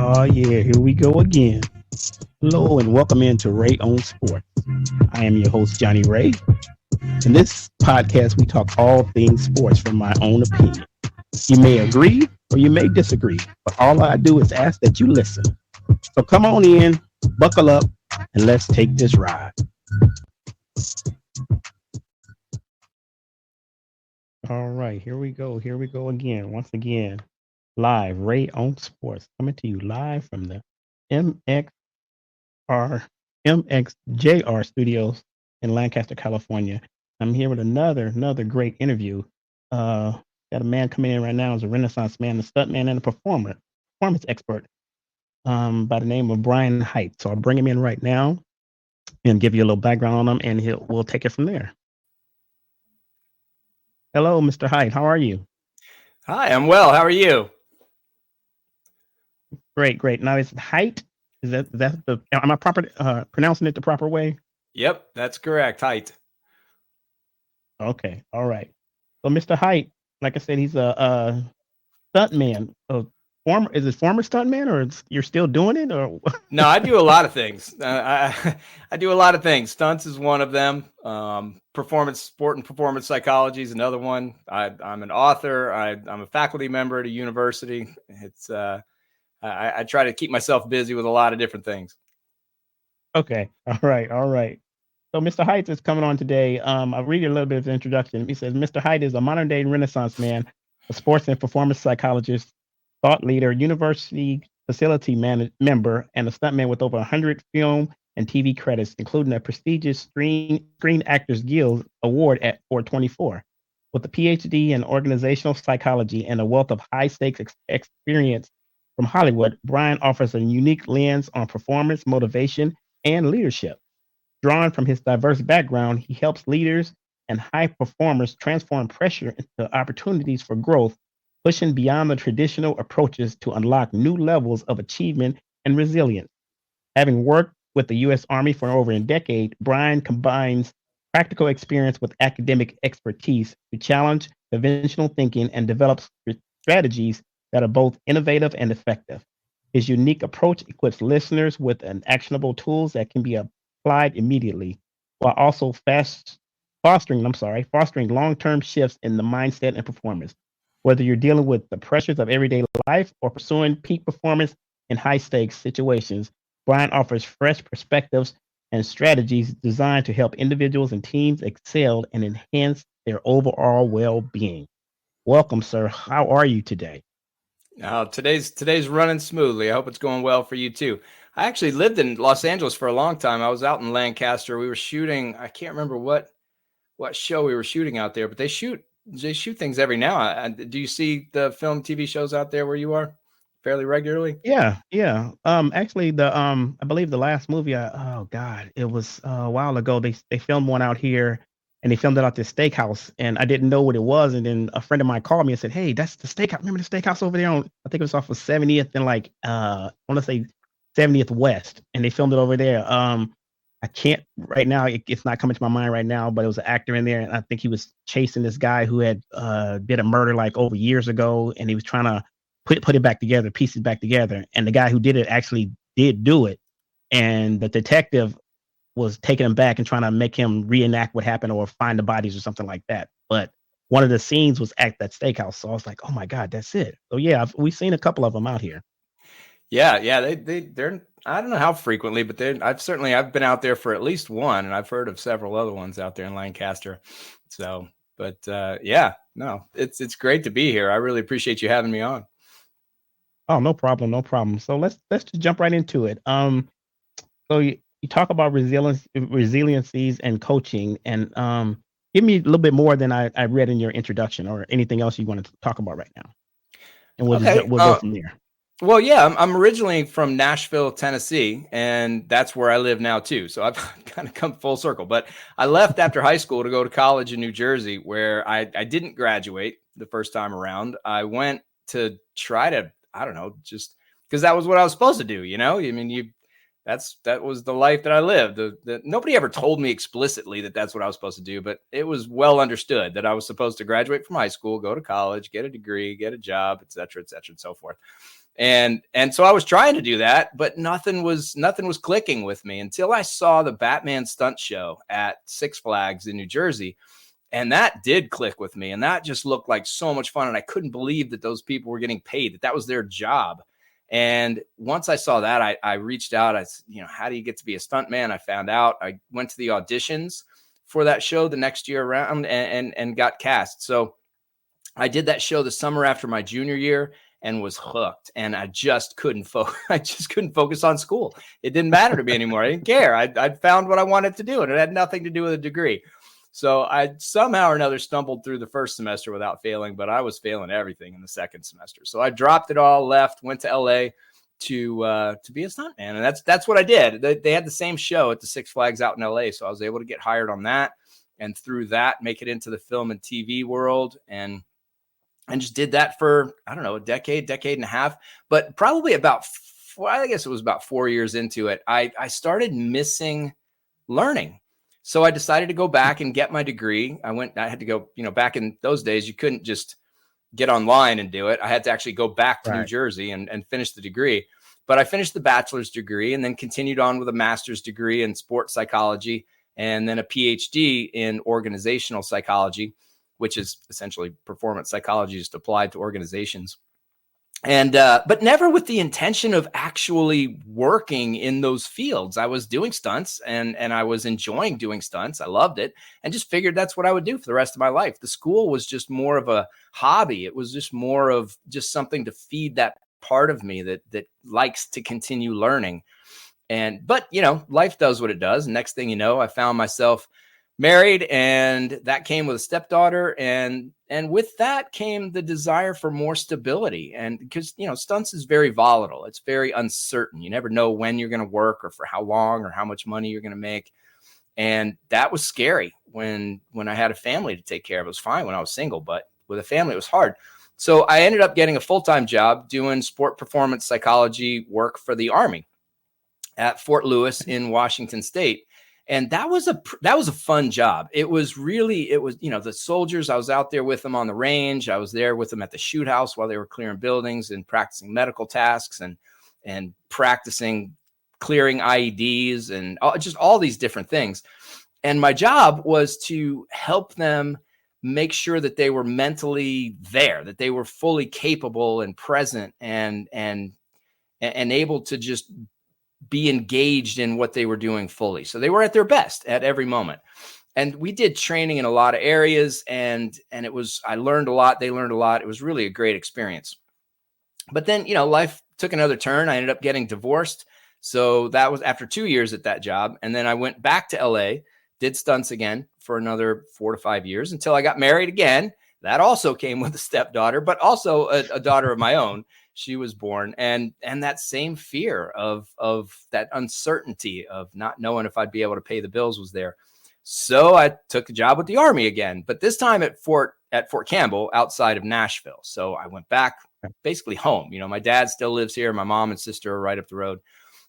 Oh, yeah, here we go again. Hello, and welcome into Ray on Sports. I am your host, Johnny Ray. In this podcast, we talk all things sports from my own opinion. You may agree or you may disagree, but all I do is ask that you listen. So come on in, buckle up, and let's take this ride. All right, here we go. Here we go again. Once again, live, Ray on Sports, coming to you live from the MXR MXJR Studios in Lancaster, California. I'm here with another great interview. Uh, got a man coming in right now as a Renaissance man, a stuntman, and a performance expert by the name of Brian Hite. So I'll bring him in right now and give you a little background on him, and we'll take it from there. Hello, Mr. Hite. How are you? Hi, I'm well. How are you? Great, great. Now, is Hite? Is that the? Am I proper pronouncing it the proper way? Yep, that's correct. Hite. Okay, all right. So, Mr. Hite, like I said, he's a stuntman. Is it former stuntman, or you're still doing it, or? No, I do a lot of things. I do a lot of things. Stunts is one of them. Sport and performance psychology is another one. I'm an author. I'm a faculty member at a university. I try to keep myself busy with a lot of different things. Okay, all right, all right. So, Mr. Hite is coming on today. I'll read you a little bit of the introduction. He says, Mr. Hite is a modern day Renaissance man, a sports and performance psychologist, thought leader, university facility member, and a stuntman with over 100 film and TV credits, including a prestigious Screen Actors Guild Award at 424. With a PhD in organizational psychology and a wealth of high stakes experience from Hollywood, Brian offers a unique lens on performance, motivation, and leadership. Drawn from his diverse background, he helps leaders and high performers transform pressure into opportunities for growth, pushing beyond the traditional approaches to unlock new levels of achievement and resilience. Having worked with the U.S. Army for over a decade, Brian combines practical experience with academic expertise to challenge conventional thinking and develop strategies that are both innovative and effective. His unique approach equips listeners with an actionable tools that can be applied immediately, while also fostering long-term shifts in the mindset and performance. Whether you're dealing with the pressures of everyday life or pursuing peak performance in high-stakes situations, Brian offers fresh perspectives and strategies designed to help individuals and teams excel and enhance their overall well-being. Welcome, sir. How are you today? Today's running smoothly. I hope it's going well for you too. I actually lived in Los Angeles for a long time. I was out in Lancaster. We were shooting. I can't remember what show we were shooting out there, but they shoot things every now. Do you see the film TV shows out there where you are fairly regularly? Yeah, yeah. Actually, I believe the last movie. Oh God, it was a while ago. They filmed one out here, and they filmed it at this steakhouse, and I didn't know what it was. And then a friend of mine called me and said, "Hey, that's the steakhouse. Remember the steakhouse over there on? I think it was off of 70th and I want to say 70th West, and they filmed it over there. I can't right now. It's not coming to my mind right now, but it was an actor in there, and I think he was chasing this guy who had did a murder like over years ago, and he was trying to put it back together, piece it back together. And the guy who did it actually did do it, and the detective was taking him back and trying to make him reenact what happened or find the bodies or something like that. But one of the scenes was at that steakhouse, so I was like, oh my God, that's it. So yeah, we've seen a couple of them out here. Yeah. They're. I don't know how frequently, but I've been out there for at least one, and I've heard of several other ones out there in Lancaster. So, but yeah, no, it's great to be here. I really appreciate you having me on. Oh, no problem, no problem. So let's just jump right into it. So you talk about resiliencies and coaching, and give me a little bit more than I read in your introduction, or anything else you want to talk about right now, and Okay. we'll go from there. Well, yeah, I'm originally from Nashville, Tennessee, and that's where I live now too. So I've kind of come full circle. But I left after high school to go to college in New Jersey, where I didn't graduate the first time around. I went to try to, I don't know, just because that was what I was supposed to do. You know, I mean, that was the life that I lived. Nobody ever told me explicitly that that's what I was supposed to do, but it was well understood that I was supposed to graduate from high school, go to college, get a degree, get a job, et cetera, and so forth. And so I was trying to do that, but nothing was clicking with me until I saw the Batman stunt show at Six Flags in New Jersey. And that did click with me. And that just looked like so much fun. And I couldn't believe that those people were getting paid, that was their job. And once I saw that, I reached out. I said, how do you get to be a stuntman? I found out. I went to the auditions for that show the next year around and got cast. So I did that show the summer after my junior year and was hooked. And I just couldn't focus on school. It didn't matter to me anymore. I didn't care. I'd found what I wanted to do, and it had nothing to do with a degree. So I somehow or another stumbled through the first semester without failing, but I was failing everything in the second semester. So I dropped it all, left, went to LA to be a stuntman. And that's what I did. They had the same show at the Six Flags out in LA. So I was able to get hired on that, and through that, make it into the film and TV world. And just did that for, I don't know, a decade and a half, but probably I guess it was about 4 years into it. I started missing learning. So I decided to go back and get my degree. I had to go, back in those days, you couldn't just get online and do it. I had to actually go back to New Jersey and finish the degree. But I finished the bachelor's degree and then continued on with a master's degree in sports psychology and then a PhD in organizational psychology, which is essentially performance psychology just applied to organizations. And, but never with the intention of actually working in those fields. I was doing stunts and I was enjoying doing stunts. I loved it and just figured that's what I would do for the rest of my life. The school was just more of a hobby. It was just more of just something to feed that part of me that likes to continue learning. But life does what it does. And next thing you know, I found myself married, and that came with a stepdaughter, and with that came the desire for more stability. And because stunts is very volatile, it's very uncertain. You never know when you're going to work or for how long or how much money you're going to make. And that was scary when I had a family to take care of. It was fine when I was single, but with a family it was hard. So I ended up getting a full-time job doing sport performance psychology work for the Army at Fort Lewis in Washington State. And that was a fun job. It was the soldiers, I was out there with them on the range. I was there with them at the shoot house while they were clearing buildings and practicing medical tasks and practicing clearing IEDs and just all these different things. And my job was to help them make sure that they were mentally there, that they were fully capable and present and able to just be engaged in what they were doing fully. So they were at their best at every moment. And we did training in a lot of areas, and I learned a lot. They learned a lot. It was really a great experience. But then, life took another turn. I ended up getting divorced. So that was after 2 years at that job. And then I went back to LA, did stunts again for another 4 to 5 years until I got married again. That also came with a stepdaughter, but also a daughter of my own. She was born, and that same fear of that uncertainty of not knowing if I'd be able to pay the bills was there. So I took a job with the Army again, but this time at Fort Campbell outside of Nashville. So I went back basically home. My dad still lives here. My mom and sister are right up the road.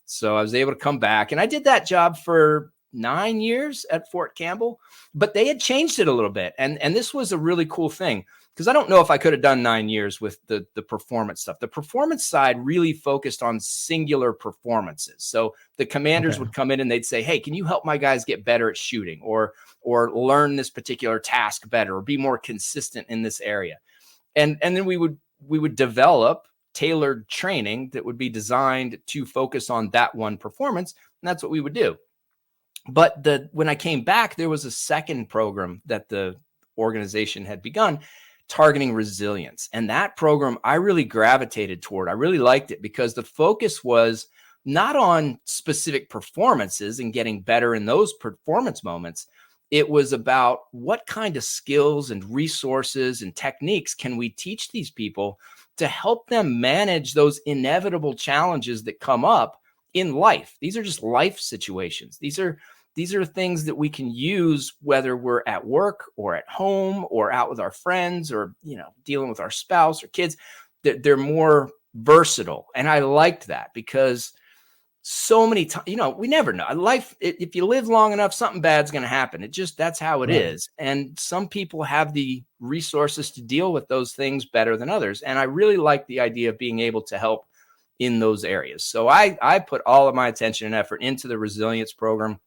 So I was able to come back, and I did that job for 9 years at Fort Campbell, but they had changed it a little bit. And this was a really cool thing, because I don't know if I could have done 9 years with the performance stuff. The performance side really focused on singular performances. So the commanders would come in and they'd say, hey, can you help my guys get better at shooting or learn this particular task better or be more consistent in this area? And then we would develop tailored training that would be designed to focus on that one performance. And that's what we would do. But when I came back, there was a second program that the organization had begun targeting resilience. And that program I really gravitated toward. I really liked it because the focus was not on specific performances and getting better in those performance moments. It was about what kind of skills and resources and techniques can we teach these people to help them manage those inevitable challenges that come up in life. These are just life situations. These are things that we can use whether we're at work or at home or out with our friends or, dealing with our spouse or kids. They're more versatile. And I liked that because so many times, we never know. Life, if you live long enough, something bad's going to happen. That's how it Right. is. And some people have the resources to deal with those things better than others. And I really like the idea of being able to help in those areas. So I put all of my attention and effort into the resilience program.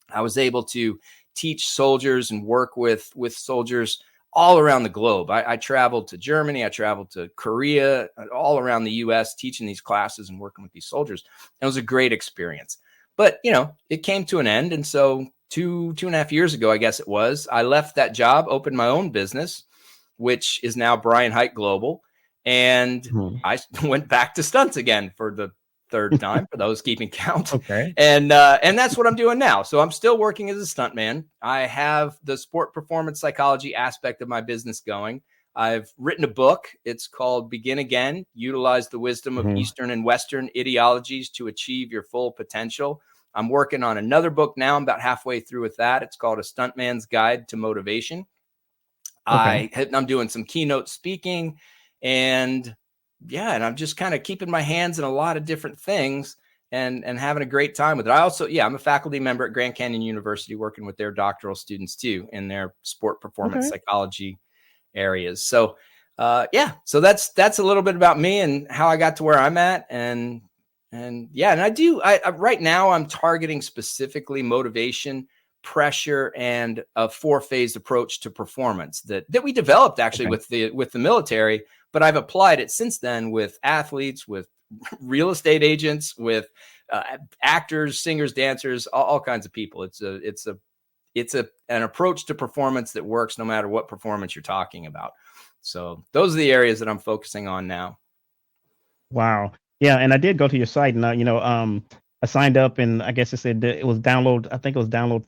I was able to teach soldiers and work with soldiers all around the globe. I traveled to Germany, I traveled to Korea, all around the US, teaching these classes and working with these soldiers. It was a great experience. But, it came to an end. And so two and a half years ago, I guess it was, I left that job, opened my own business, which is now Brian Hite Global. And I went back to stunts again for the third time, for those keeping count. Okay. And that's what I'm doing now. So I'm still working as a stuntman. I have the sport performance psychology aspect of my business going. I've written a book. It's called Begin Again, Utilize the Wisdom of Eastern and Western Ideologies to Achieve Your Full Potential. I'm working on another book now. I'm about halfway through with that. It's called A Stuntman's Guide to Motivation. Okay. I'm doing some keynote speaking, and I'm just kind of keeping my hands in a lot of different things and having a great time with it. I also, I'm a faculty member at Grand Canyon University, working with their doctoral students too in their sport performance psychology areas. So, so that's a little bit about me and how I got to where I'm at. And I right now I'm targeting specifically motivation, pressure, and a 4-phase approach to performance that we developed actually with the military, but I've applied it since then with athletes, with real estate agents, with actors, singers, dancers, all kinds of people. It's an approach to performance that works no matter what performance you're talking about. So those are the areas that I'm focusing on now. Wow. Yeah, and I did go to your site, and I signed up, and I guess it said that it was download. I think it was download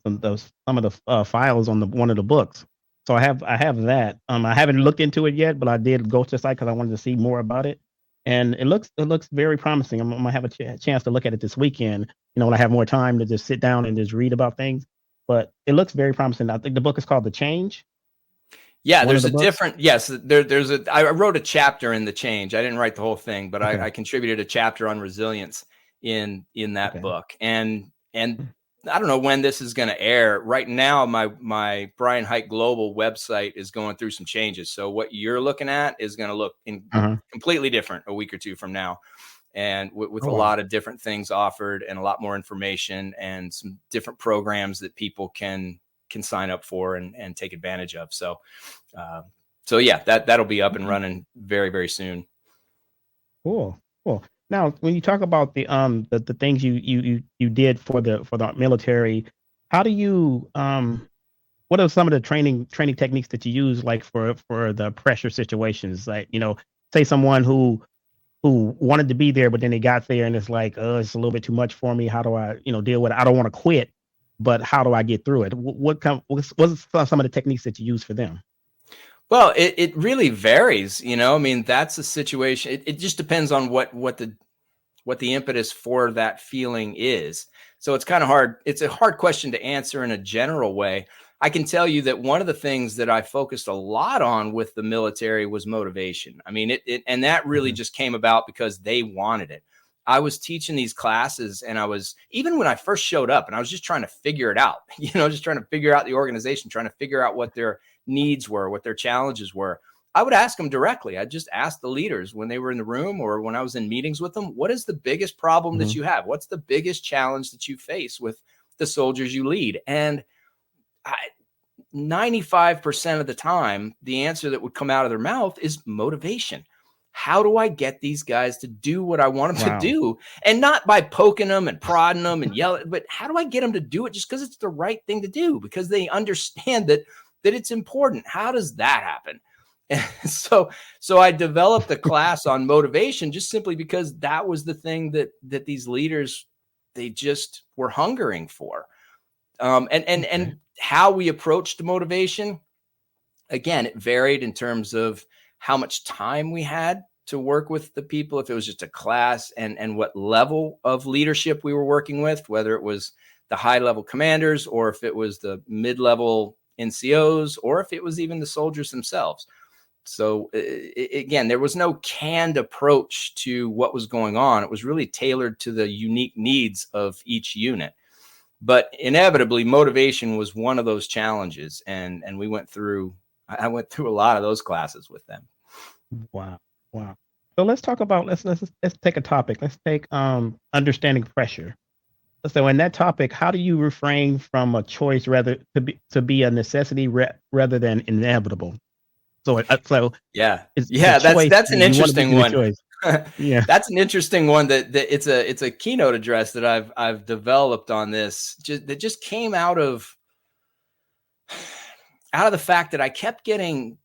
some of the files on one of the books. So I have that. I haven't looked into it yet, but I did go to the site because I wanted to see more about it, and it looks very promising. I'm gonna have a chance to look at it this weekend. When I have more time to just sit down and just read about things. But it looks very promising. I think the book is called The Change. Yeah, there's a different, yes, I wrote a chapter in The Change. I didn't write the whole thing, but I contributed a chapter on resilience in that book. And I don't know when this is going to air. Right now, my Brian Hite Global website is going through some changes. So what you're looking at is going to look completely different a week or two from now. And with a lot of different things offered and a lot more information and some different programs that people can sign up for and take advantage of. So that'll be up and running very, very soon. Cool. Now, when you talk about the things you did for the military, how do you what are some of the training techniques that you use, like for the pressure situations? Like, say someone who wanted to be there, but then they got there and it's like, it's a little bit too much for me. How do I, deal with it? I don't want to quit, but how do I get through it? What's some of the techniques that you use for them? Well, it really varies, I mean, that's a situation. It just depends on what the impetus for that feeling is. So it's kind of hard. It's a hard question to answer in a general way. I can tell you that one of the things that I focused a lot on with the military was motivation. I mean, and that really just came about because they wanted it. I was teaching these classes, and even when I first showed up, and I was just trying to figure it out, just trying to figure out the organization, trying to figure out what their needs were, what their challenges were. I would ask them directly. I'd just ask the leaders when they were in the room or when I was in meetings with them, what is the biggest problem that you have? What's the biggest challenge that you face with the soldiers you lead? And 95% of the time, the answer that would come out of their mouth is motivation. How do I get these guys to do what I want them to do? And not by poking them and prodding them and yelling, but how do I get them to do it just because it's the right thing to do? Because they understand that it's important. How does that happen? And so I developed a class on motivation just simply because that was the thing that these leaders, they just were hungering for. And how we approached motivation, again, it varied in terms of how much time we had to work with the people, if it was just a class, and what level of leadership we were working with, whether it was the high level commanders or if it was the mid-level NCOs or if it was even the soldiers themselves. So again, there was no canned approach to what was going on. It was really tailored to the unique needs of each unit. But inevitably, motivation was one of those challenges, and I went through a lot of those classes with them. Wow. Wow. So let's talk about let's take a topic. Let's take understanding pressure. So in that topic, how do you refrain from a choice rather to be a necessity rather than inevitable? So Yeah, it's a yeah, choice. that's an You want to be interesting the one. choice. Yeah. That's an interesting one. That it's a keynote address that I've developed on this. That just came out of the fact that I kept getting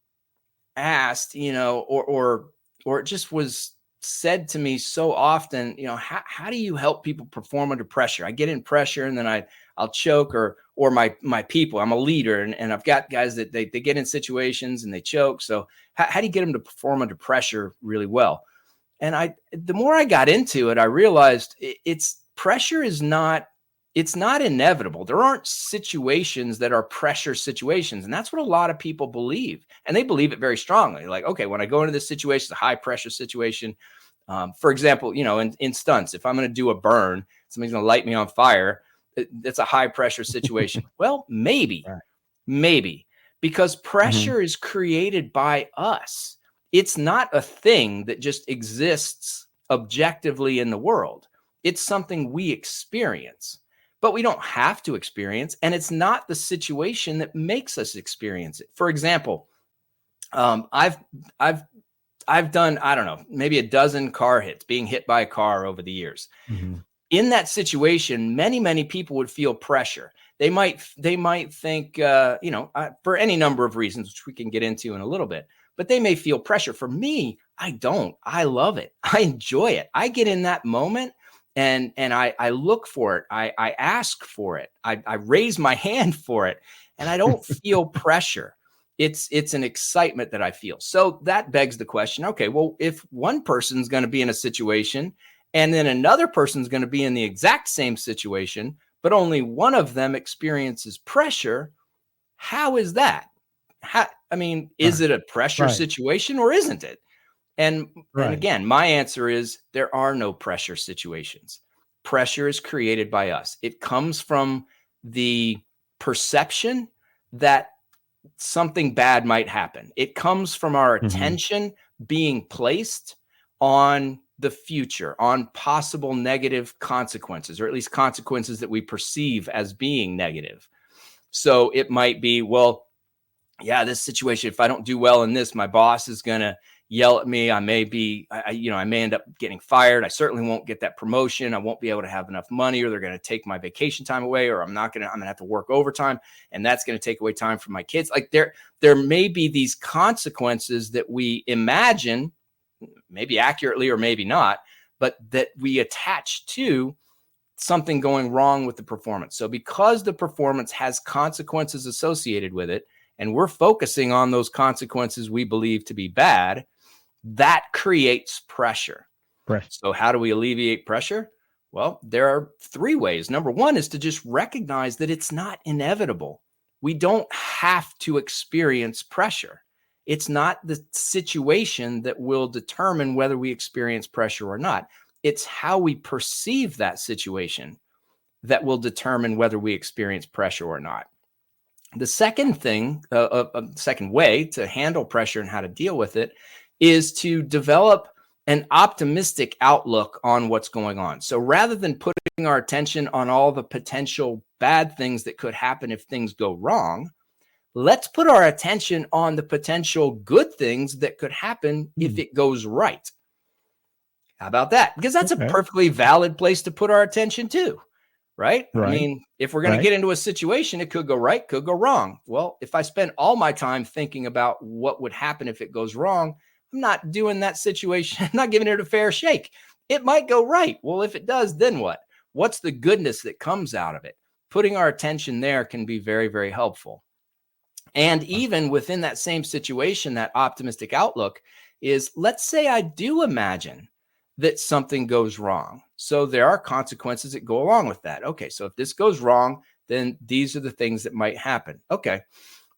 asked, or it just was said to me so often, how do you help people perform under pressure? I get in pressure and then I'll choke, or my people, I'm a leader and I've got guys that they get in situations and they choke. So how do you get them to perform under pressure really well? And the more I got into it, I realized pressure is not, it's not inevitable. There aren't situations that are pressure situations. And that's what a lot of people believe. And they believe it very strongly. Like, okay, when I go into this situation, it's a high pressure situation. For example, in stunts, if I'm going to do a burn, somebody's going to light me on fire. It's a high pressure situation. Well, maybe, because pressure is created by us. It's not a thing that just exists objectively in the world. It's something we experience, but we don't have to experience. And it's not the situation that makes us experience it. For example, I've done, I don't know, maybe a dozen car hits, being hit by a car over the years. In that situation, many people would feel pressure. They might think, for any number of reasons, which we can get into in a little bit, but they may feel pressure. For me, I don't. I love it. I enjoy it. I get in that moment and I look for it. I ask for it. I raise my hand for it, and I don't feel pressure. It's an excitement that I feel. So that begs the question, okay, well, if one person's going to be in a situation and then another person's going to be in the exact same situation, but only one of them experiences pressure, how is that? Is it a pressure situation or isn't it? And again, my answer is there are no pressure situations. Pressure is created by us. It comes from the perception that something bad might happen. It comes from our attention being placed on the future, on possible negative consequences, or at least consequences that we perceive as being negative. So it might be, well, yeah, this situation, if I don't do well in this, my boss is going to yell at me. I may end up getting fired. I certainly won't get that promotion. I won't be able to have enough money, or they're going to take my vacation time away, or I'm going to have to work overtime, and that's going to take away time from my kids. Like there may be these consequences that we imagine, maybe accurately or maybe not, but that we attach to something going wrong with the performance. So because the performance has consequences associated with it, and we're focusing on those consequences we believe to be bad, that creates pressure. So how do we alleviate pressure? Well, there are three ways. Number one is to just recognize that it's not inevitable. We don't have to experience pressure. It's not the situation that will determine whether we experience pressure or not. It's how we perceive that situation that will determine whether we experience pressure or not. The second thing, second way to handle pressure and how to deal with it is to develop an optimistic outlook on what's going on. So rather than putting our attention on all the potential bad things that could happen if things go wrong, let's put our attention on the potential good things that could happen if it goes right. How about that? Because that's a perfectly valid place to put our attention too. Right? I mean, if we're going to get into a situation, it could go right, could go wrong. Well, if I spend all my time thinking about what would happen if it goes wrong, I'm not doing that situation. I'm not giving it a fair shake. It might go right. Well, if it does, then what? What's the goodness that comes out of it? Putting our attention there can be very, very helpful. And even within that same situation, that optimistic outlook is, let's say I do imagine that something goes wrong. So there are consequences that go along with that. Okay, so if this goes wrong, then these are the things that might happen. Okay,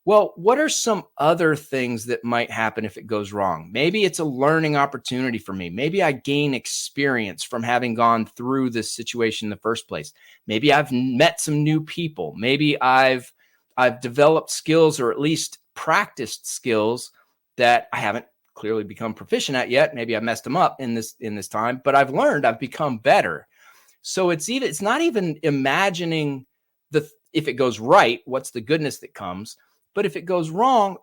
Well, what are some other things that might happen if it goes wrong? Maybe it's a learning opportunity for me. Maybe I gain experience from having gone through this situation in the first place. Maybe I've met some new people. Maybe I've developed skills, or at least practiced skills that I haven't clearly become proficient at yet. Maybe I messed them up in this time, but I've learned, I've become better. So it's not even imagining if it goes right, what's the goodness that comes? But if it goes wrong,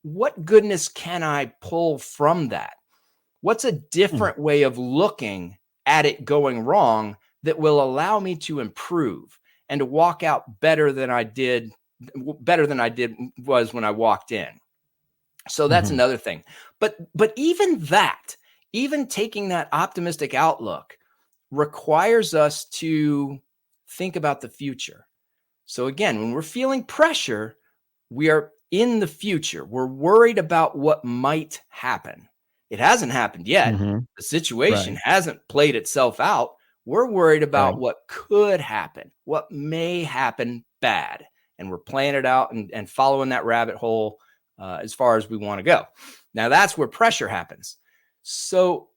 what goodness can I pull from that? What's a Hmm. different way of looking at it going wrong that will allow me to improve and to walk out better than I did was when I walked in? So that's Hmm. another thing. But even that, even taking that optimistic outlook requires us to think about the future. So again, when we're feeling pressure, we are in the future. We're worried about what might happen. It hasn't happened yet. Hmm. The situation Right. hasn't played itself out. We're worried about Right. what could happen, what may happen bad. And we're playing it out and following that rabbit hole as far as we want to go. Now, that's where pressure happens. So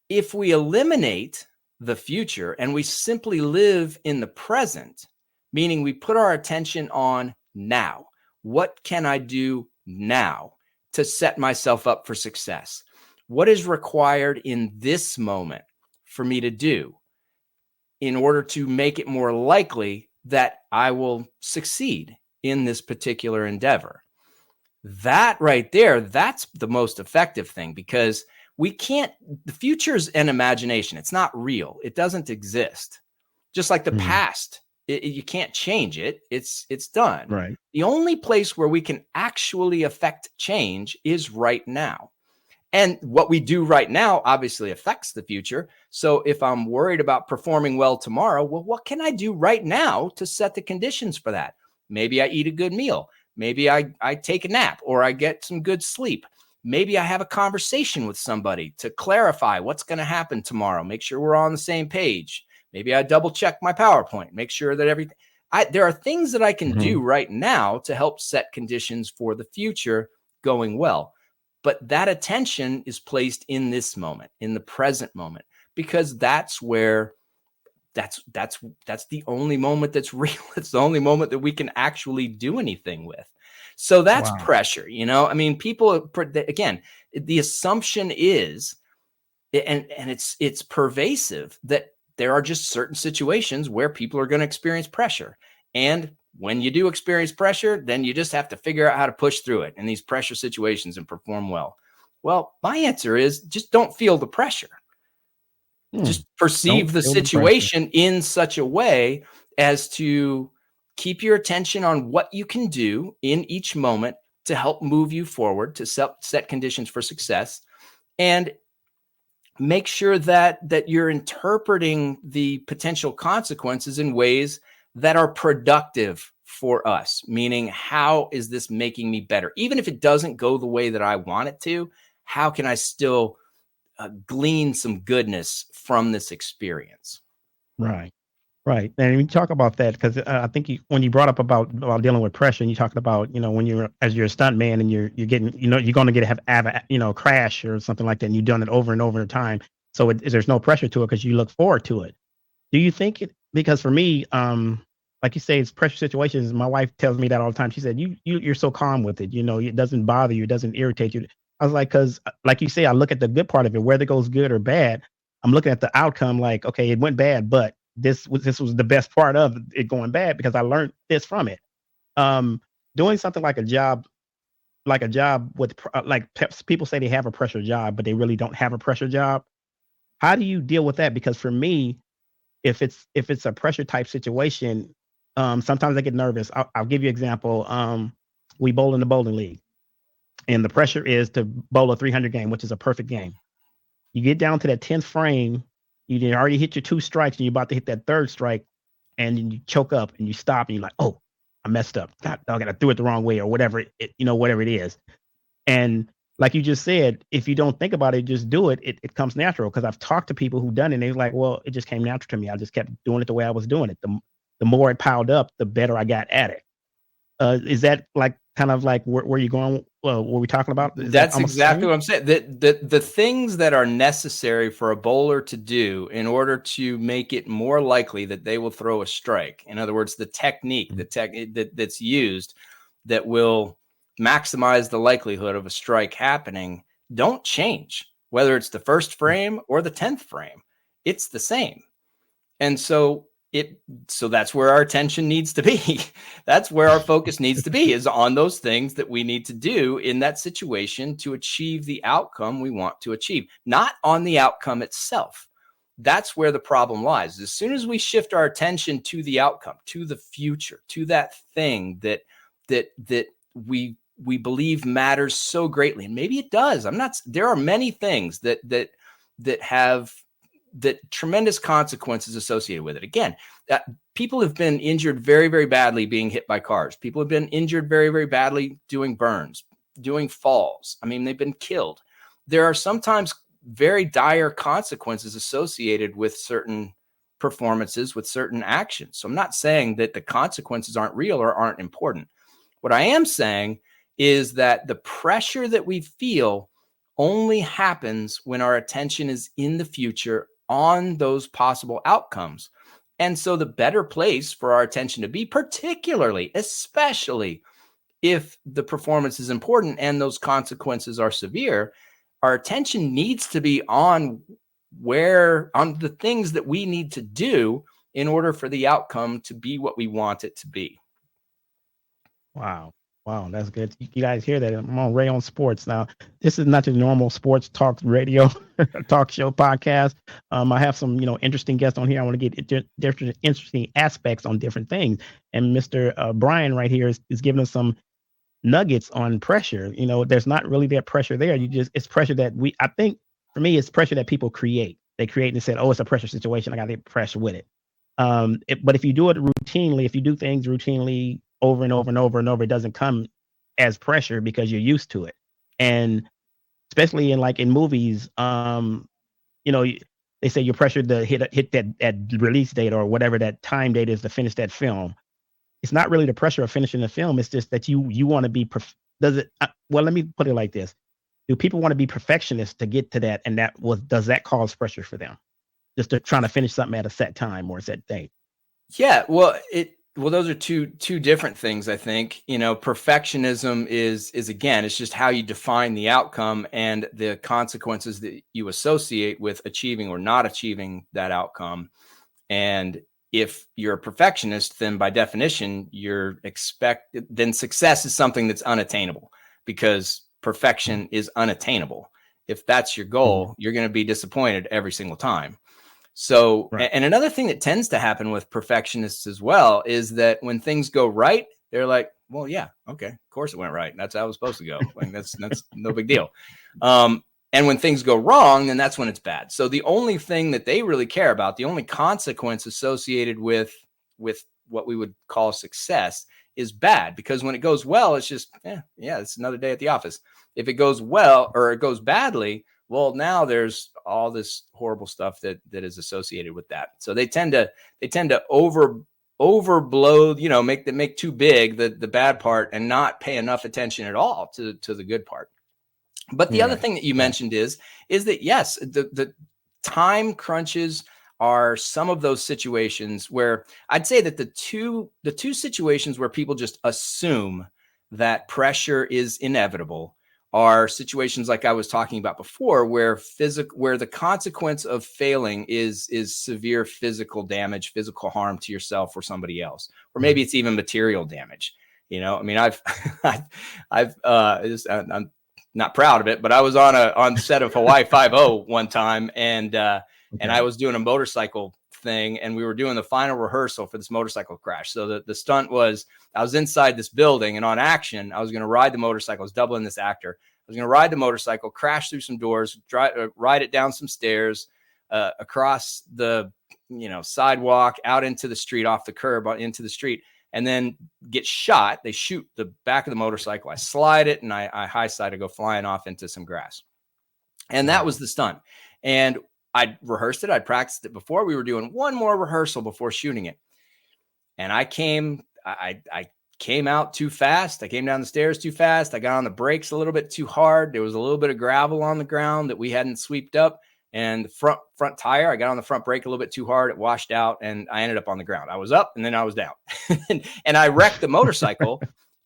if we eliminate the future and we simply live in the present, meaning we put our attention on now, what can I do now to set myself up for success? What is required in this moment for me to do in order to make it more likely that I will succeed in this particular endeavor? That right there, that's the most effective thing, because we can't, the future's an imagination. It's not real. It doesn't exist. Just like the Hmm. past, you can't change it. It's done. Right. The only place where we can actually affect change is right now. And what we do right now obviously affects the future. So if I'm worried about performing well tomorrow, well, what can I do right now to set the conditions for that? Maybe I eat a good meal. Maybe I take a nap, or I get some good sleep. Maybe I have a conversation with somebody to clarify what's going to happen tomorrow. Make sure we're on the same page. Maybe I double check my PowerPoint, make sure that everything. There are things that I can Hmm. do right now to help set conditions for the future going well. But that attention is placed in this moment, in the present moment, because that's where that's the only moment that's real. It's the only moment that we can actually do anything with. So that's Wow. pressure. I mean, people, again, the assumption is, and it's pervasive, that there are just certain situations where people are going to experience pressure. And when you do experience pressure, then you just have to figure out how to push through it in these pressure situations and perform well. Well, my answer is just don't feel the pressure. Hmm. Just Don't perceive the feel the pressure. situation in such a way as to keep your attention on what you can do in each moment to help move you forward, to set conditions for success, and make sure that you're interpreting the potential consequences in ways that are productive for us. Meaning, how is this making me better? Even if it doesn't go the way that I want it to, how can I still glean some goodness from this experience? Right. Right. And you talk about that because I think when you brought up about dealing with pressure, and you talked about, when you're as you're a stunt man and you're getting, you're going to have a, crash or something like that, and you've done it over and over in time. So there's no pressure to it because you look forward to it. Do you think it? Because for me, like you say, it's pressure situations. My wife tells me that all the time. She said, you're so calm with it. It doesn't bother you. It doesn't irritate you. I was like, because like you say, I look at the good part of it, whether it goes good or bad. I'm looking at the outcome like, okay, it went bad, but this was the best part of it going bad because I learned this from it. Um, Doing something like a job with people say they have a pressure job, but they really don't have a pressure job. How do you deal with that? Because for me, if it's a pressure type situation, sometimes I get nervous. I'll give you an example. We bowl in the bowling league, and the pressure is to bowl a 300 game, which is a perfect game. You get down to that 10th frame, you did already hit your two strikes, and you're about to hit that third strike, and then you choke up and you stop, and you're like, "Oh, I messed up. God, dog, I threw it the wrong way, or whatever whatever it is." And like you just said, if you don't think about it, just do it. It comes natural. Because I've talked to people who've done it, and they're like, "Well, it just came natural to me. I just kept doing it the way I was doing it. The more it piled up, the better I got at it." Is that like kind of like where you're going? Well, what we talking about? Is that That's almost the exactly same? what I'm saying. The things that are necessary for a bowler to do in order to make it more likely that they will throw a strike. In other words, the technique, that's used that will maximize the likelihood of a strike happening don't change, whether it's the first frame or the 10th frame. It's the same. And so that's where our attention needs to be. That's where our focus needs to be, is on those things that we need to do in that situation to achieve the outcome we want to achieve, not on the outcome itself. That's where the problem lies. As soon as we shift our attention to the outcome, to the future, to that thing that we believe matters so greatly, and maybe it does. There are many things that have tremendous consequences associated with it. Again, people have been injured very, very badly being hit by cars. People have been injured very, very badly doing burns, doing falls. I mean, they've been killed. There are sometimes very dire consequences associated with certain performances, with certain actions. So I'm not saying that the consequences aren't real or aren't important. What I am saying is that the pressure that we feel only happens when our attention is in the future on those possible outcomes. And so the better place for our attention to be, particularly, especially if the performance is important and those consequences are severe, our attention needs to be on the things that we need to do in order for the outcome to be what we want it to be. Wow. Wow, that's good. You guys hear that? I'm on Ray on Sports now. This is not the normal sports talk radio, talk show podcast. I have some, interesting guests on here. I want to get different interesting aspects on different things. And Mr. Brian right here is giving us some nuggets on pressure. There's not really that pressure there. It's pressure that I think for me, it's pressure that people create. They create and said, oh, it's a pressure situation. I got to get pressure with it. But if you do it routinely, if you do things routinely over and over and over and over, it doesn't come as pressure because you're used to it. And especially in movies, they say you're pressured to hit that release date or whatever that time date is to finish that film. It's not really the pressure of finishing the film. It's just that you want to be. Well, let me put it like this: do people want to be perfectionists to get to that? And does that cause pressure for them? Just to trying to finish something at a set time or a set date. Yeah, well, those are two different things. I think, perfectionism is again, it's just how you define the outcome and the consequences that you associate with achieving or not achieving that outcome. And if you're a perfectionist, then by definition, then success is something that's unattainable, because perfection is unattainable. If that's your goal, you're going to be disappointed every single time. So, right. And another thing that tends to happen with perfectionists as well is that when things go right, they're like, well, yeah, okay, of course it went right. That's how it was supposed to go. Like that's no big deal. And when things go wrong, then that's when it's bad. So the only thing that they really care about, the only consequence associated with what we would call success is bad, because when it goes well, it's just, it's another day at the office. If it goes well or it goes badly, well, now there's all this horrible stuff that is associated with that. So they tend to overblow, make too big the bad part and not pay enough attention at all to the good part. But the other thing that you mentioned is that, yes, the time crunches are some of those situations where I'd say that the two situations where people just assume that pressure is inevitable are situations like I was talking about before, where the consequence of failing is severe physical damage, physical harm to yourself or somebody else, or maybe it's even material damage. I mean, I'm not proud of it, but I was on the set of Hawaii 5-0 one time, and I was doing a motorcycle thing, and we were doing the final rehearsal for this motorcycle crash. So the stunt was, I was inside this building, and on action, I was going to ride the motorcycle. I was doubling this actor. I was going to ride the motorcycle, crash through some doors, ride it down some stairs, across the sidewalk, out into the street, off the curb, into the street, and then get shot. They shoot the back of the motorcycle. I slide it, and I high side. I go flying off into some grass. And that was the stunt. And I rehearsed it. I practiced it before. We were doing one more rehearsal before shooting it. And I came came out too fast. I came down the stairs too fast. I got on the brakes a little bit too hard. There was a little bit of gravel on the ground that we hadn't swept up. And the front tire, I got on the front brake a little bit too hard. It washed out and I ended up on the ground. I was up and then I was down. and I wrecked the motorcycle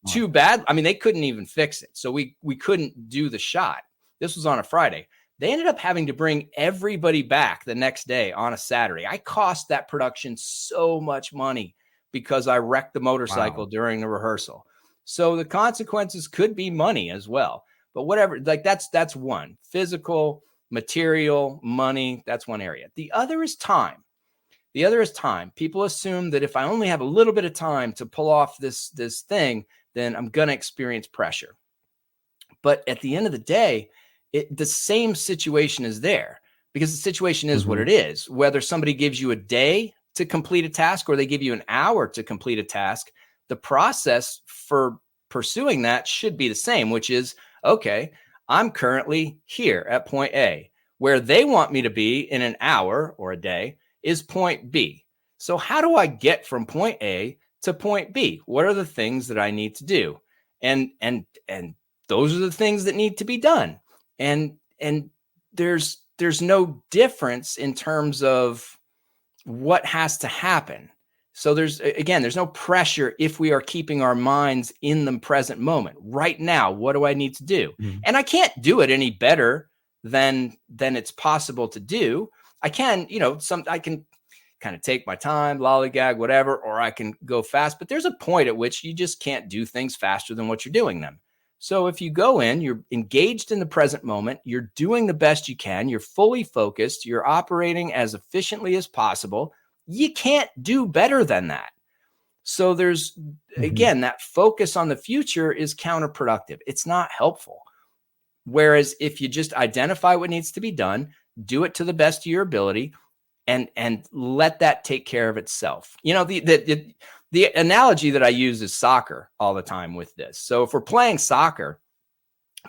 too bad. I mean, they couldn't even fix it. So we couldn't do the shot. This was on a Friday. They ended up having to bring everybody back the next day on a Saturday. I cost that production so much money because I wrecked the motorcycle during the rehearsal. So the consequences could be money as well. But whatever, like that's one. Physical, material, money, that's one area. The other is time. People assume that if I only have a little bit of time to pull off this thing, then I'm going to experience pressure. But at the end of the day, the same situation is there, because the situation is what it is. Whether somebody gives you a day to complete a task or they give you an hour to complete a task, the process for pursuing that should be the same, which is, okay, I'm currently here at point A. Where they want me to be in an hour or a day is point B. So how do I get from point A to point B? What are the things that I need to do? And those are the things that need to be done. And there's no difference in terms of what has to happen. So there's no pressure if we are keeping our minds in the present moment. Right now, what do I need to do? And I can't do it any better than it's possible to do. I can, I can kind of take my time, lollygag, whatever, or I can go fast. But there's a point at which you just can't do things faster than what you're doing them. So if you go in, you're engaged in the present moment, you're doing the best you can, you're fully focused, you're operating as efficiently as possible, you can't do better than that. So there's, again, that focus on the future is counterproductive. It's not helpful. Whereas if you just identify what needs to be done, do it to the best of your ability, and let that take care of itself. The analogy that I use is soccer all the time with this. So if we're playing soccer,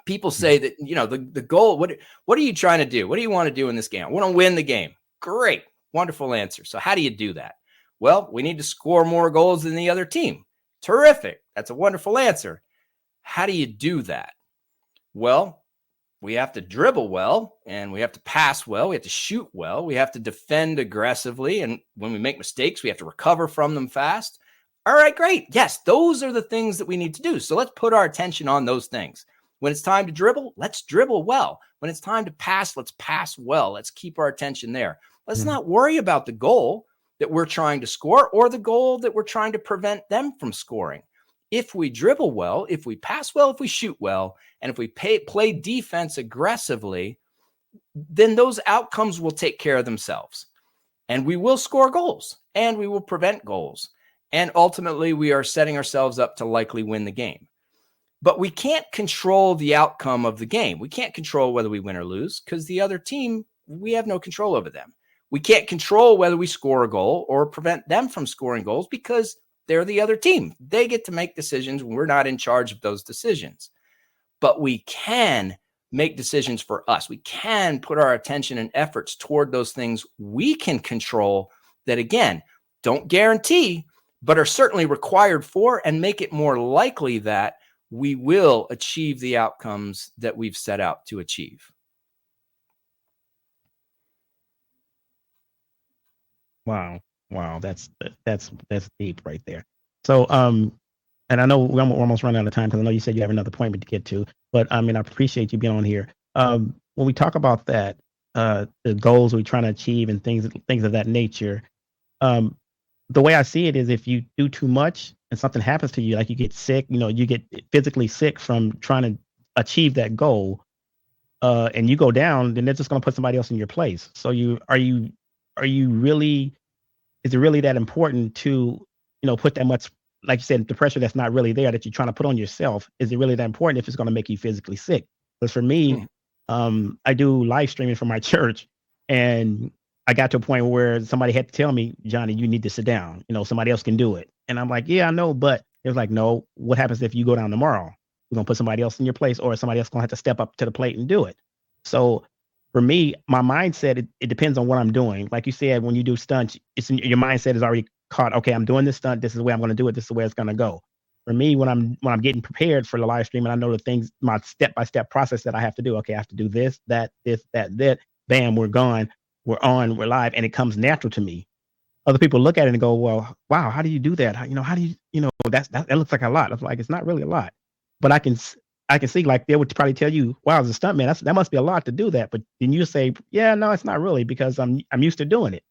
people say that, the goal, what are you trying to do? What do you want to do in this game? I want to win the game. Great. Wonderful answer. So how do you do that? Well, we need to score more goals than the other team. Terrific. That's a wonderful answer. How do you do that? Well, we have to dribble well, and we have to pass well. We have to shoot well. We have to defend aggressively. And when we make mistakes, we have to recover from them fast. All right, great. Yes, those are the things that we need to do. So let's put our attention on those things. When it's time to dribble, let's dribble well. When it's time to pass, let's pass well. Let's keep our attention there. Let's not worry about the goal that we're trying to score or the goal that we're trying to prevent them from scoring. If we dribble well, if we pass well, if we shoot well, and if we play defense aggressively, then those outcomes will take care of themselves. And we will score goals, and we will prevent goals. And ultimately, we are setting ourselves up to likely win the game. But we can't control the outcome of the game. We can't control whether we win or lose, because the other team, we have no control over them. We can't control whether we score a goal or prevent them from scoring goals, because they're the other team. They get to make decisions when we're not in charge of those decisions. But we can make decisions for us. We can put our attention and efforts toward those things we can control that, again, don't guarantee, but are certainly required for, and make it more likely that we will achieve the outcomes that we've set out to achieve. Wow. That's deep right there. So, and I know we're almost running out of time, because I know you said you have another appointment to get to, but I appreciate you being on here. When we talk about that, the goals we're trying to achieve and things of that nature, the way I see it is, if you do too much and something happens to you, like you get sick, you get physically sick from trying to achieve that goal, and you go down, then they're just going to put somebody else in your place. So is it really that important to, put that much, like you said, the pressure that's not really there that you're trying to put on yourself? Is it really that important if it's going to make you physically sick? Because for me, I do live streaming from my church, and I got to a point where somebody had to tell me, Johnny, you need to sit down. Somebody else can do it. And I'm like, yeah, I know. But it was like, no, what happens if you go down tomorrow? We're going to put somebody else in your place, or somebody else going to have to step up to the plate and do it. So for me, my mindset, it depends on what I'm doing. Like you said, when you do stunts, your mindset is already caught. Okay, I'm doing this stunt. This is the way I'm going to do it. This is the way it's going to go. for me, when I'm getting prepared for the live stream, and I know the things, my step by step process that I have to do. Okay, I have to do this, that, this, that. Bam, we're gone, we're on, we're live, and it comes natural to me. Other people look at it and go, "Well, wow, how do you do that? How do you that looks like a lot." I'm like, it's not really a lot, but I can see, like, they would probably tell you, "Wow, as a stuntman, that must be a lot to do that." But then you say, "Yeah, no, it's not really because I'm used to doing it."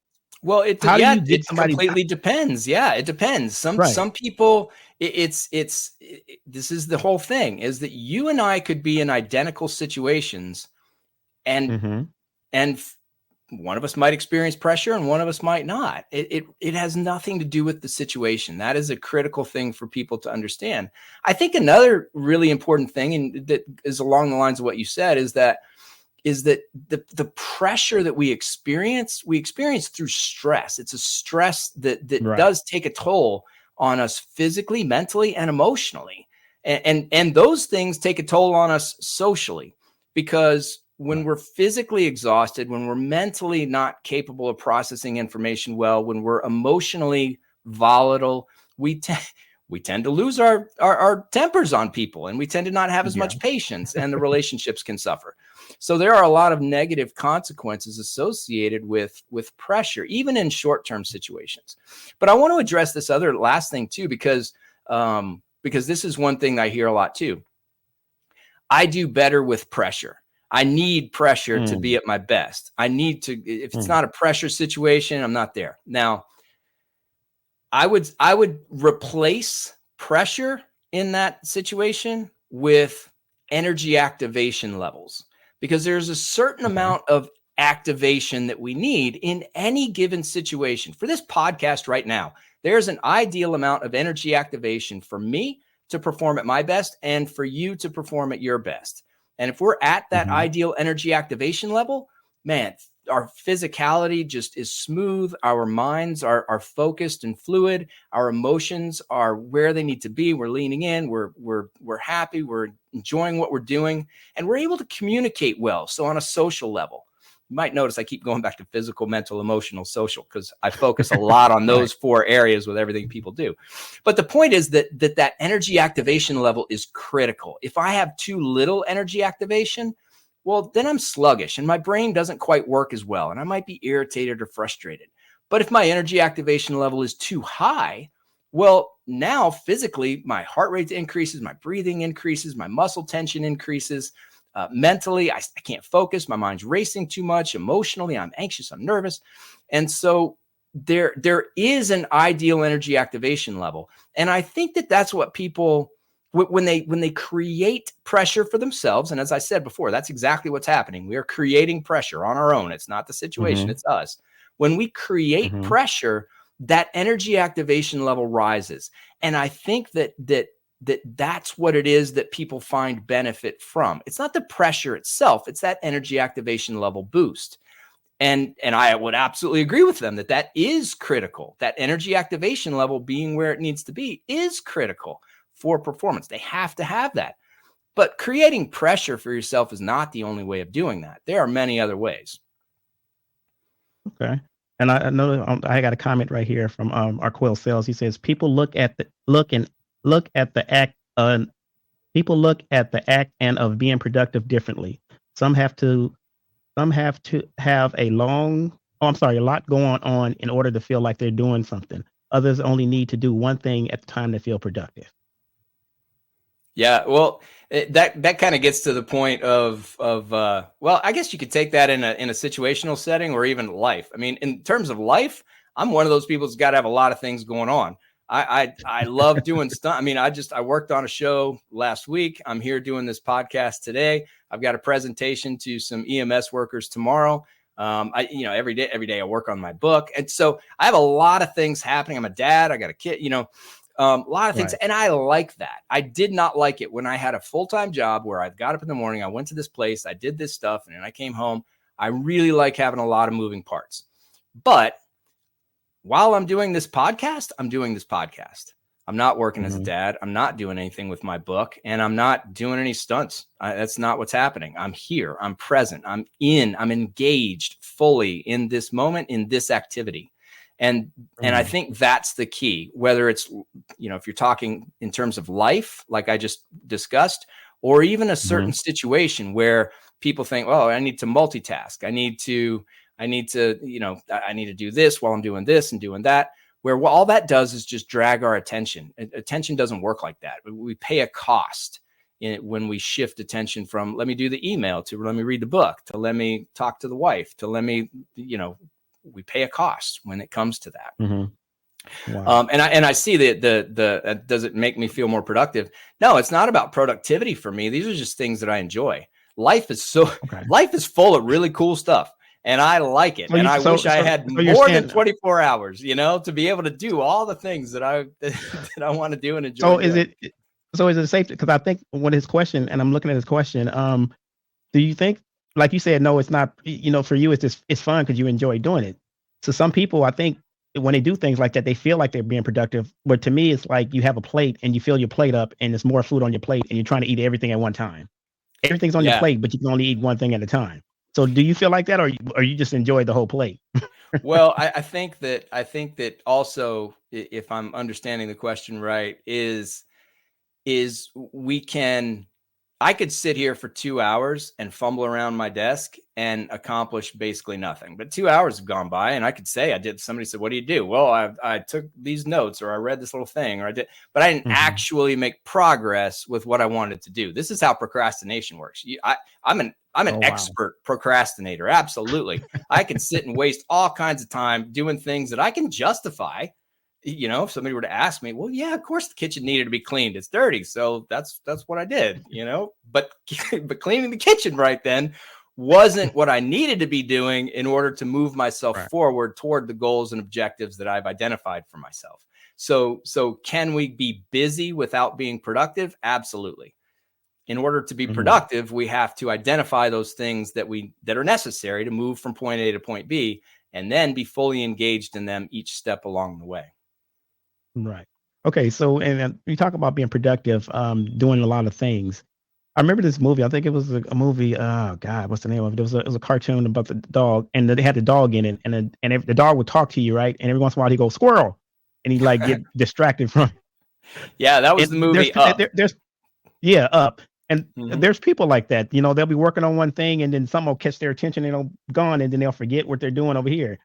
Well, How do you it get somebody completely depends. Yeah, it depends. right? Some people, this is the whole thing, is that you and I could be in identical situations, and Mm-hmm. and one of us might experience pressure and one of us might not. It has nothing to do with the situation. That is a critical thing for people to understand. I think another really important thing, and that is along the lines of what you said, is that the pressure that we experience through stress. It's a stress that Right. does take a toll on us physically, mentally, and emotionally. And those things take a toll on us socially, because when Right. we're physically exhausted, when we're mentally not capable of processing information well, when we're emotionally volatile, we tend to lose our tempers on people, and we tend to not have as Yeah. much patience, and the relationships can suffer. So there are a lot of negative consequences associated with pressure, even in short-term situations. But I want to address this other last thing too, because this is one thing that I hear a lot too. I do better with pressure. I need pressure to be Mm, at my best. I need to, if it's mm, not a pressure situation, I'm not there. Now, I would replace pressure in that situation with energy activation levels, because there's a certain okay. amount of activation that we need in any given situation. For this podcast right now, there's an ideal amount of energy activation for me to perform at my best and for you to perform at your best. And if we're at that Mm-hmm. ideal energy activation level, man, our physicality just is smooth. Our minds are focused and fluid. Our emotions are where they need to be. We're leaning in. We're happy. We're enjoying what we're doing, and we're able to communicate well. So on a social level, you might notice I keep going back to physical, mental, emotional, social, because I focus a lot on Right. those four areas with everything people do. But the point is that energy activation level is critical. If I have too little energy activation, well, then I'm sluggish and my brain doesn't quite work as well, and I might be irritated or frustrated. But if my energy activation level is too high, well, now physically, my heart rate increases, my breathing increases, my muscle tension increases. Mentally, I can't focus. My mind's racing too much. Emotionally, I'm anxious, I'm nervous. And so there is an ideal energy activation level. And I think that that's what people, when they create pressure for themselves, and as I said before, that's exactly what's happening. We are creating pressure on our own. It's not the situation, Mm-hmm. it's us. When we create Mm-hmm. pressure, that energy activation level rises. And I think that's what it is that people find benefit from. It's not the pressure itself, it's that energy activation level boost. And I would absolutely agree with them that is critical. That energy activation level being where it needs to be is critical for performance. They have to have that. But creating pressure for yourself is not the only way of doing that. There are many other ways. Okay. And I know I got a comment right here from our Quill Sales. He says people look at the act. People look at the act and of being productive differently. Some have to have a lot going on in order to feel like they're doing something. Others only need to do one thing at the time to feel productive. Yeah, well, that kind of gets to the point of well, I guess you could take that in a situational setting or even life. I mean, in terms of life, I'm one of those people who's got to have a lot of things going on. I love doing stuff. I mean, I worked on a show last week. I'm here doing this podcast today. I've got a presentation to some EMS workers tomorrow. Every day I work on my book, and so I have a lot of things happening. I'm a dad. I got a kid. A lot of things. Right. And I like that. I did not like it when I had a full-time job where I got up in the morning, I went to this place, I did this stuff, and then I came home. I really like having a lot of moving parts. But while I'm doing this podcast, I'm doing this podcast. I'm not working as a Mm-hmm. dad. I'm not doing anything with my book, and I'm not doing any stunts. That's not what's happening. I'm here. I'm present. I'm engaged fully in this moment, in this activity. And I think that's the key, whether it's, if you're talking in terms of life, like I just discussed, or even a certain situation where people think, oh, I need to multitask. I need to, I need to do this while I'm doing this and doing that, where all that does is just drag our attention. Attention doesn't work like that. We pay a cost when we shift attention from let me do the email to let me read the book to let me talk to the wife to let me, we pay a cost when it comes to that. Wow. And I see the does it make me feel more productive? No, it's not about productivity for me. These are just things that I enjoy. Life is full of really cool stuff. And I like it. And I wish I had more than 24 hours, to be able to do all the things that I want to do and enjoy. So is it safe? Because I think when his question, and I'm looking at his question, do you think, like you said, no, it's not, for you, it's fun because you enjoy doing it. So some people, I think when they do things like that, they feel like they're being productive. But to me, it's like you have a plate and you fill your plate up and there's more food on your plate and you're trying to eat everything at one time. Everything's on your plate, but you can only eat one thing at a time. So do you feel like that, or you just enjoy the whole plate? Well, I think that also, if I'm understanding the question right, is I could sit here for 2 hours and fumble around my desk and accomplish basically nothing. But 2 hours have gone by and I could say I did. Somebody said, what do you do? Well, I took these notes, or I read this little thing, or I did, but I didn't actually make progress with what I wanted to do. This is how procrastination works. I'm an expert procrastinator. Absolutely. I can sit and waste all kinds of time doing things that I can justify. If somebody were to ask me, well, yeah, of course the kitchen needed to be cleaned. It's dirty. So that's what I did, but cleaning the kitchen right then wasn't what I needed to be doing in order to move myself forward toward the goals and objectives that I've identified for myself. So can we be busy without being productive? Absolutely. In order to be productive, we have to identify those things that are necessary to move from point A to point B, and then be fully engaged in them each step along the way. Right. Okay. So, and you talk about being productive, doing a lot of things. I remember this movie. I think it was a movie. Oh God, what's the name of it? It was a cartoon about the dog, and they had the dog in it, and the dog would talk to you, right? And every once in a while, he goes squirrel, and he like get distracted from. Yeah, that was the movie Up. Up. And there's people like that. They'll be working on one thing, and then something will catch their attention, and they'll gone, and then they'll forget what they're doing over here.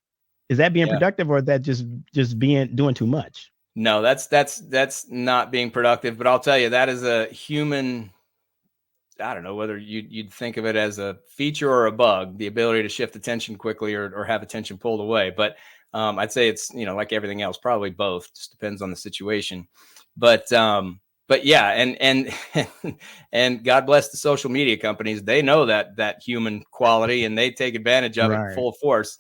Is that being productive, or is that just doing too much? No, that's not being productive. But I'll tell you, that is a human. I don't know whether you'd think of it as a feature or a bug, the ability to shift attention quickly or have attention pulled away. But I'd say it's, like everything else, probably both. Just depends on the situation. But yeah, and God bless the social media companies. They know that human quality, and they take advantage of it full force.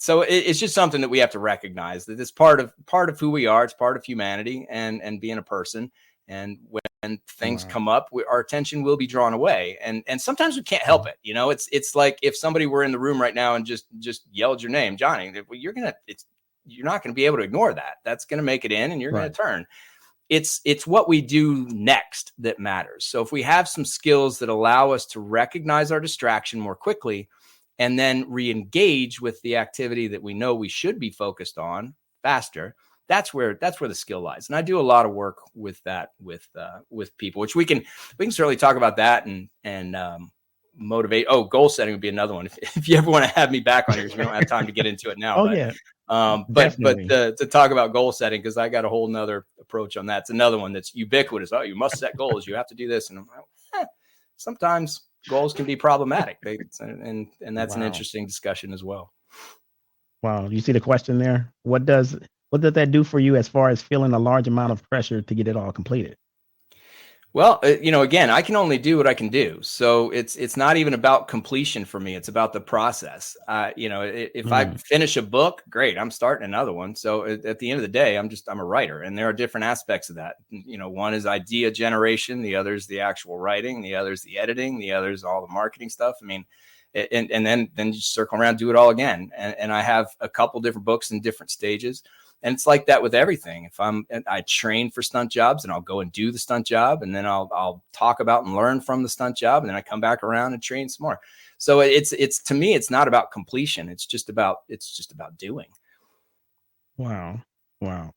So it's just something that we have to recognize, that it's part of who we are. It's part of humanity and being a person. And when things come up, our attention will be drawn away. And sometimes we can't help it. It's like if somebody were in the room right now and just yelled your name, Johnny, well, you're not going to be able to ignore that. That's going to make it in, and you're going to turn. It's what we do next that matters. So if we have some skills that allow us to recognize our distraction more quickly, and then re-engage with the activity that we know we should be focused on faster, that's where the skill lies. And I do a lot of work with that with people, which we can certainly talk about that and motivate. Oh, goal setting would be another one. If you ever want to have me back on here, because we don't have time to get into it now. But to talk about goal setting, because I got a whole nother approach on that. It's another one that's ubiquitous. Oh, you must set goals. You have to do this. And I'm like, sometimes goals can be problematic. And that's an interesting discussion as well. Wow. You see the question there? What does that do for you as far as feeling a large amount of pressure to get it all completed? Well, again, I can only do what I can do. So it's not even about completion for me. It's about the process. If I finish a book, great, I'm starting another one. So at the end of the day, I'm a writer, and there are different aspects of that. One is idea generation. The other is the actual writing. The other is the editing. The other is all the marketing stuff. I mean, and then you circle around, do it all again. And I have a couple different books in different stages. And it's like that with everything. If I train for stunt jobs, and I'll go and do the stunt job, and then I'll talk about and learn from the stunt job, and then I come back around and train some more. So it's to me, it's not about completion. It's just about doing. Wow. Wow.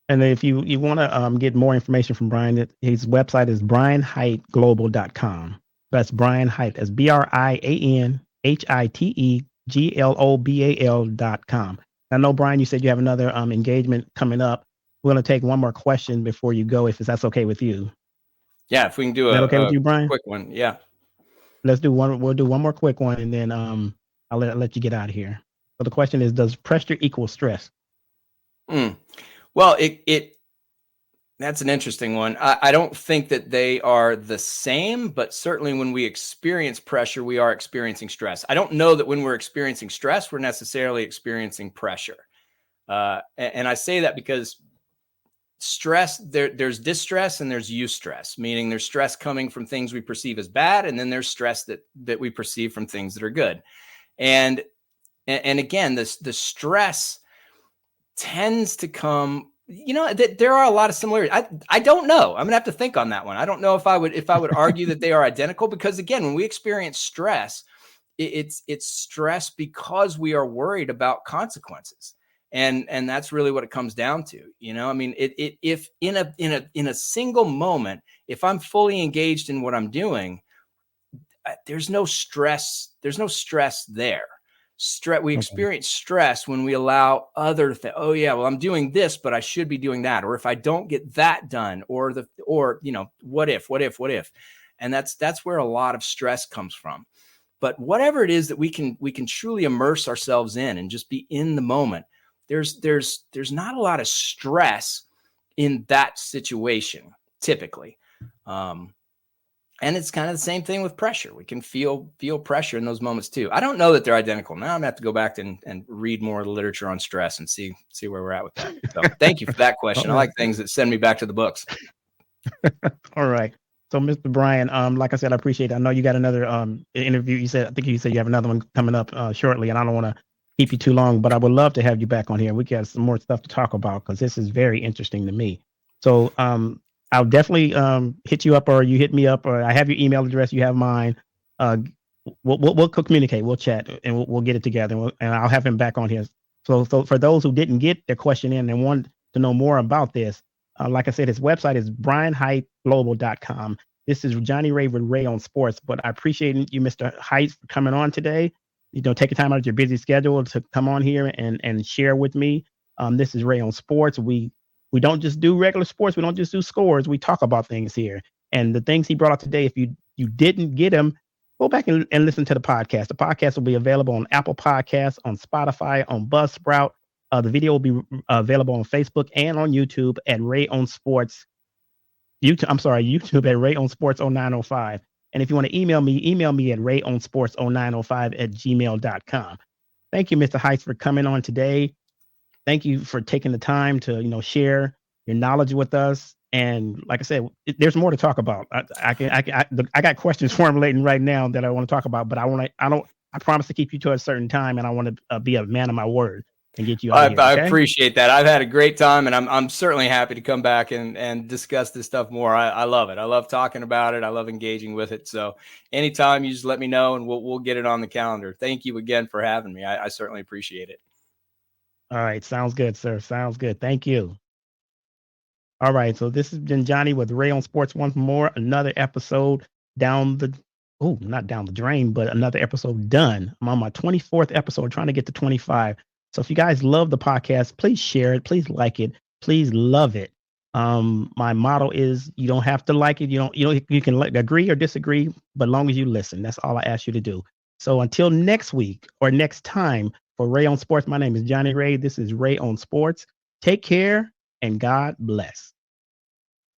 And then if you want to get more information from Brian, his website is brianhiteglobal.com. That's Brian Hite. That's BrianHiteGlobal.com. I know, Brian, you said you have another engagement coming up. We're going to take one more question before you go, if that's okay with you. Yeah, if we can do Is that okay with you, Brian? quick one. Yeah. Let's do one. We'll do one more quick one, and then I'll let you get out of here. So the question is, does pressure equal stress? Well, that's an interesting one. I don't think that they are the same, but certainly when we experience pressure, we are experiencing stress. I don't know that when we're experiencing stress, we're necessarily experiencing pressure. And I say that because stress, there's distress and there's eustress, meaning there's stress coming from things we perceive as bad, and then there's stress that we perceive from things that are good. And again, the stress tends to come, there are a lot of similarities. I don't know. I'm gonna have to think on that one. I don't know if I would argue that they are identical, because again, when we experience stress, it's stress because we are worried about consequences. And that's really what it comes down to. I mean, if in a single moment, if I'm fully engaged in what I'm doing, there's no stress. There's no stress there. We experience stress when we allow other things. Oh yeah, well, I'm doing this, but I should be doing that. Or if I don't get that done, or what if? And that's where a lot of stress comes from. But whatever it is that we can truly immerse ourselves in and just be in the moment, there's not a lot of stress in that situation typically. And it's kind of the same thing with pressure. We can feel pressure in those moments too. I don't know that they're identical. Now I'm gonna have to go back and read more of the literature on stress and see where we're at with that. So thank you for that question. I like things that send me back to the books. All right. So, Mr. Brian, like I said, I appreciate it. I know you got another interview. I think you said you have another one coming up shortly, and I don't want to keep you too long, but I would love to have you back on here. We got some more stuff to talk about, because this is very interesting to me. So, I'll definitely hit you up, or you hit me up, or I have your email address. You have mine. We'll communicate. We'll chat, and we'll get it together, and I'll have him back on here. So for those who didn't get their question in and want to know more about this, like I said, his website is brianhiteglobal.com. This is Johnny Ray with Ray on Sports. But I appreciate you, Mr. Hite, for coming on today. Taking time out of your busy schedule to come on here and share with me. This is Ray on Sports. We don't just do regular sports. We don't just do scores. We talk about things here. And the things he brought out today, if you didn't get them, go back and listen to the podcast. The podcast will be available on Apple Podcasts, on Spotify, on Buzzsprout. The video will be available on Facebook and on YouTube at Ray on Sports. YouTube at Ray on Sports 0905. And if you want to email me at rayonsports0905@gmail.com. Thank you, Mr. Hite, for coming on today. Thank you for taking the time to share your knowledge with us. And like I said, there's more to talk about. I got questions formulating right now that I want to talk about, but I promise to keep you to a certain time, and I want to be a man of my word and get you out of here. I appreciate that. I've had a great time, and I'm certainly happy to come back and discuss this stuff more. I love it. I love talking about it. I love engaging with it. So anytime, you just let me know, and we'll get it on the calendar. Thank you again for having me. I certainly appreciate it. All right. Sounds good, sir. Sounds good. Thank you. All right. So this has been Johnny with Ray on Sports once more. Another episode not down the drain, but another episode done. I'm on my 24th episode, trying to get to 25. So if you guys love the podcast, please share it. Please like it. Please love it. My motto is, you don't have to like it. You can agree or disagree, but long as you listen, that's all I ask you to do. So until next week or next time, for Ray on Sports, my name is Johnny Ray. This is Ray on Sports. Take care and God bless.